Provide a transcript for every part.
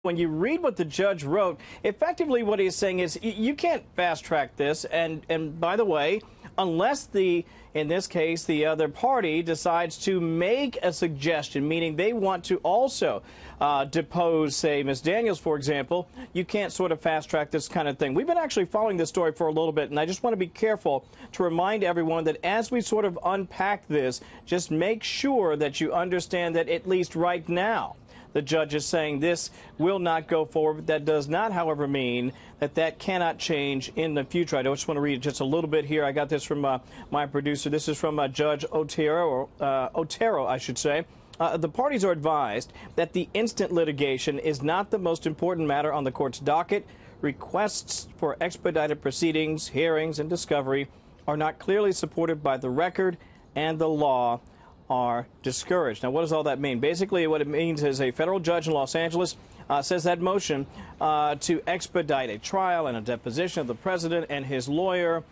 When you read what the judge wrote, effectively what he's saying is you can't fast track this. And by the way, unless in this case, the other party decides to make a suggestion, meaning they want to also depose, say, Ms. Daniels, for example, you can't sort of fast track this kind of thing. We've been actually following this story for a little bit, and I just want to be careful to remind everyone that as we sort of unpack this, just make sure that you understand that at least right now, the judge is saying this will not go forward. That does not, however, mean that that cannot change in the future. I just want to read just a little bit here. I got this from my producer. This is from Judge Otero, I should say. The parties are advised that the instant litigation is not the most important matter on the court's docket. Requests for expedited proceedings, hearings, and discovery are not clearly supported by the record and the law are discouraged. Now, what does all that mean? Basically, what it means is a federal judge in Los Angeles says that motion to expedite a trial and a deposition of the president and his lawyer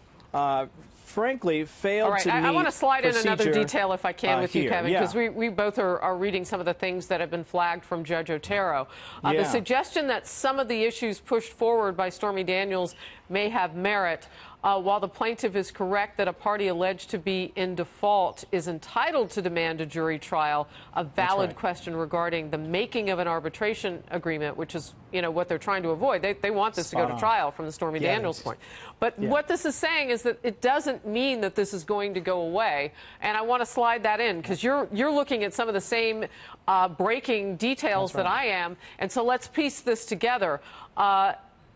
frankly failed to meet I want to slide in another detail, if I can, with you, Kevin, because we both are reading some of the things that have been flagged from Judge Otero. The suggestion that some of the issues pushed forward by Stormy Daniels may have merit, while the plaintiff is correct that a party alleged to be in default is entitled to demand a jury trial, a valid question regarding the making of an arbitration agreement, which is, what they're trying to avoid. They want this to go to trial from the Stormy Daniels point. But what this is saying is that it doesn't mean that this is going to go away. And I want to slide that in because you're looking at some of the same breaking details that I am. And so let's piece this together.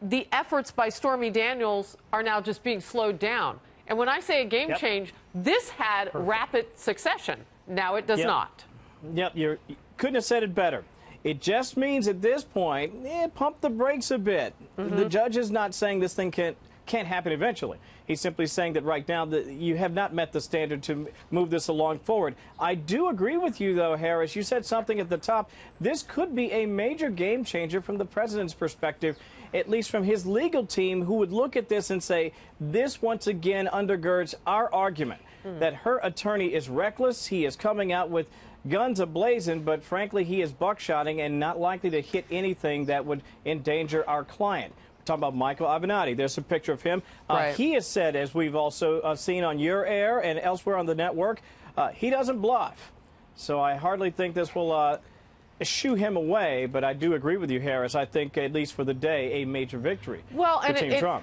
The efforts by Stormy Daniels are now just being slowed down. And when I say a game change, this had rapid succession. Now it does not. You couldn't have said it better. It just means at this point, pump the brakes a bit. The judge is not saying this thing can't happen eventually. He's simply saying that right now that you have not met the standard to move this along forward. I do agree with you, though, Harris. You said something at the top. This could be a major game changer from the president's perspective, at least from his legal team, who would look at this and say, this once again undergirds our argument that her attorney is reckless. He is coming out with guns ablazing, but frankly, he is buckshotting and not likely to hit anything that would endanger our client. We're talking about Michael Avenatti. There's a picture of him. He has said, as we've also seen on your air and elsewhere on the network, he doesn't bluff. So I hardly think this will shoo him away, but I do agree with you, Harris. I think, at least for the day, a major victory for Team Trump.